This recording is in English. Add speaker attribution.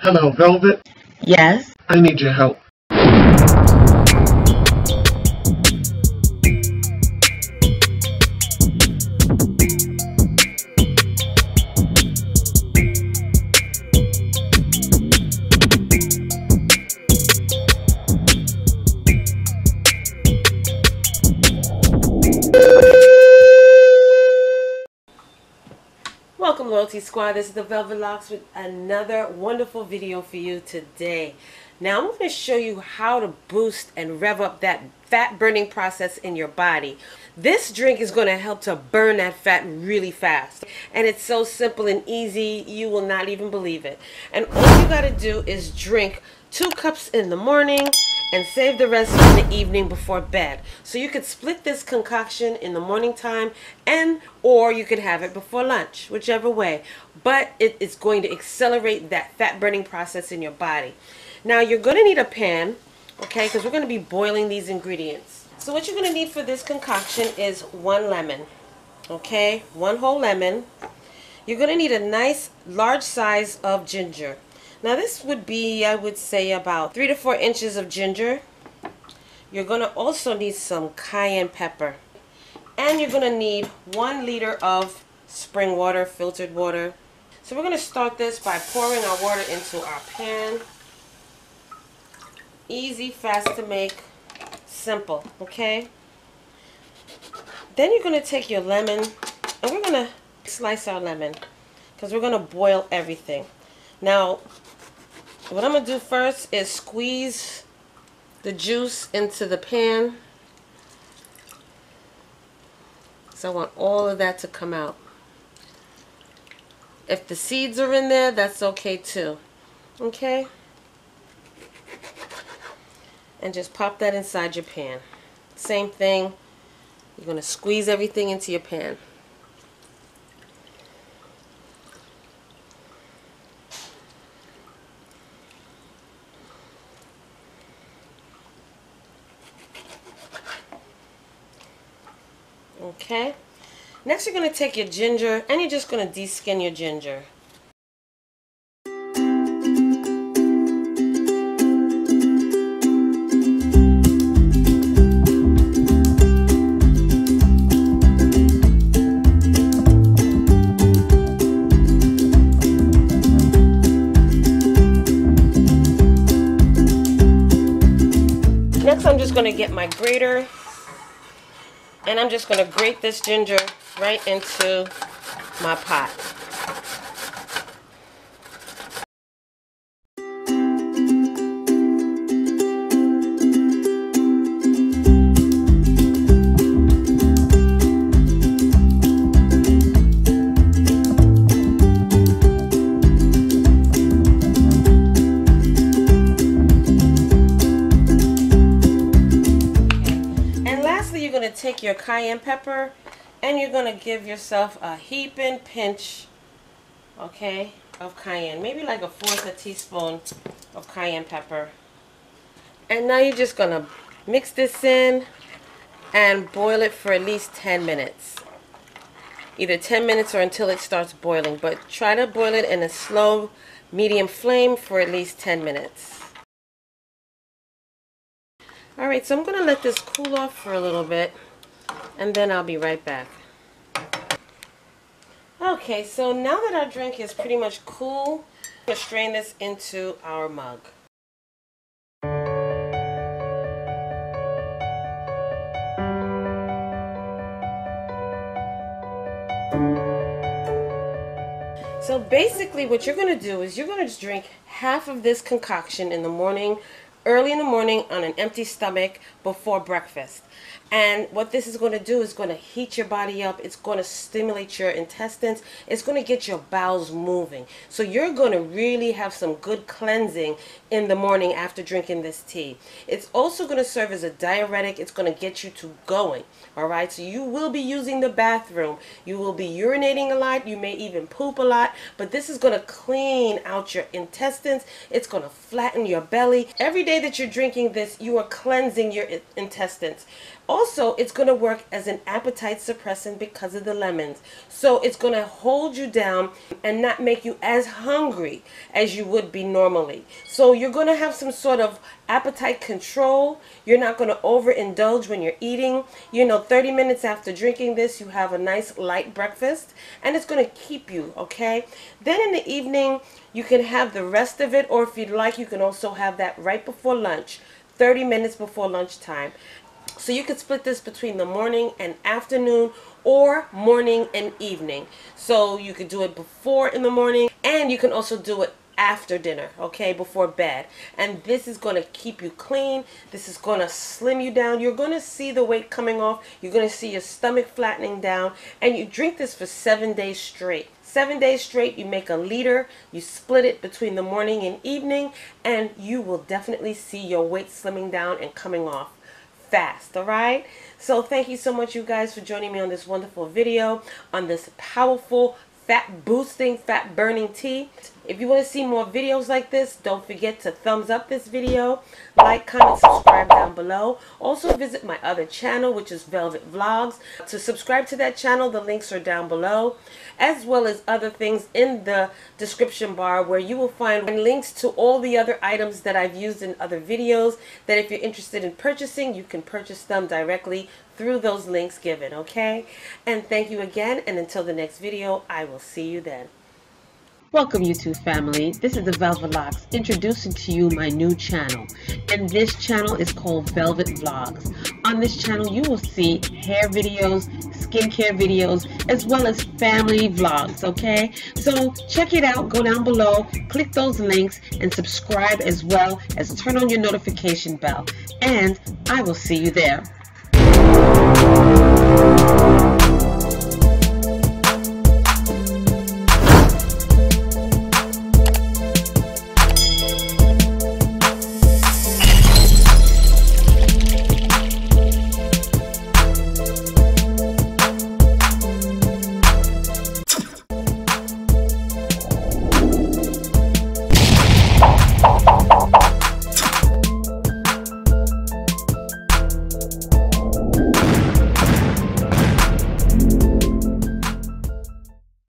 Speaker 1: Hello, Velvet.
Speaker 2: Yes.
Speaker 1: I need your help.
Speaker 3: Welcome, Loyalty Squad. This is the Velvet Locks with another wonderful video for you today. Now I'm going to show you how to boost and rev up that fat burning process in your body. This drink is going to help to burn that fat really fast. And it's so simple and easy, you will not even believe it. And all you got to do is drink 2 cups in the morning and save the rest in the evening before bed. So you could split this concoction in the morning time or you could have it before lunch, whichever way. But it is going to accelerate that fat burning process in your body. Now you're going to need a pan, okay, because we're going to be boiling these ingredients. So what you're going to need for this concoction is 1 lemon, okay, 1 whole lemon. You're going to need a nice large size of ginger. Now this would be, I would say, about 3 to 4 inches of ginger. You're going to also need some cayenne pepper. And you're going to need 1 liter of spring water, filtered water. So we're going to start this by pouring our water into our pan. Easy, fast to make, simple, okay? Then you're going to take your lemon and we're going to slice our lemon because we're going to boil everything. Now, what I'm going to do first is squeeze the juice into the pan. So I want all of that to come out. If the seeds are in there, that's okay too. Okay? And just pop that inside your pan. Same thing. You're going to squeeze everything into your pan. Okay, next you're going to take your ginger and you're just going to de-skin your ginger. Next I'm just going to get my grater. And I'm just going to grate this ginger right into my pot. Take your cayenne pepper and you're going to give yourself a heaping pinch, okay, of cayenne. Maybe like 1/4 teaspoon of cayenne pepper. And now you're just going to mix this in and boil it for at least 10 minutes. Either 10 minutes or until it starts boiling. But try to boil it in a slow, medium flame for at least 10 minutes. Alright, so I'm going to let this cool off for a little bit. And then I'll be right back. Okay, so now that our drink is pretty much cool, we're going to strain this into our mug. So basically what you're going to do is you're going to just drink half of this concoction in the morning, early in the morning on an empty stomach before breakfast. And what this is going to do is going to heat your body up. It's going to stimulate your intestines. It's going to get your bowels moving. So you're going to really have some good cleansing in the morning after drinking this tea. It's also going to serve as a diuretic. It's going to get you to going. All right. So you will be using the bathroom. You will be urinating a lot. You may even poop a lot. But this is going to clean out your intestines. It's going to flatten your belly. Every day that you're drinking this, you are cleansing your intestines. Also, it's going to work as an appetite suppressant because of the lemons. So it's going to hold you down and not make you as hungry as you would be normally. So you're going to have some sort of appetite control. You're not going to overindulge when you're eating. 30 minutes after drinking this, you have a nice light breakfast, and it's going to keep you, okay? Then in the evening, you can have the rest of it, or if you'd like, you can also have that right before lunch, 30 minutes before lunchtime. So you could split this between the morning and afternoon, or morning and evening. So you could do it before in the morning, and you can also do it after dinner, okay, before bed. And this is going to keep you clean. This is going to slim you down. You're going to see the weight coming off. You're going to see your stomach flattening down. And you drink this for 7 days straight. 7 days straight. You make a liter. You split it between the morning and evening, and you will definitely see your weight slimming down and coming off fast. All right, so thank you so much, you guys, for joining me on this wonderful video on this powerful fat boosting, fat burning tea. If you want to see more videos like this, don't forget to thumbs up this video, like, comment, subscribe down below. Also visit my other channel, which is Velvet Vlogs. To subscribe to that channel, the links are down below, as well as other things in the description bar, where you will find links to all the other items that I've used in other videos, that if you're interested in purchasing, you can purchase them directly through those links given, okay? And thank you again, and until the next video, I will see you then. Welcome, YouTube family. This is the Velvet Vlogs, introducing to you my new channel, and this channel is called Velvet Vlogs. On this channel, you will see hair videos, skincare videos, as well as family vlogs, okay? So check it out, go down below, click those links, and subscribe, as well as turn on your notification bell, and I will see you there.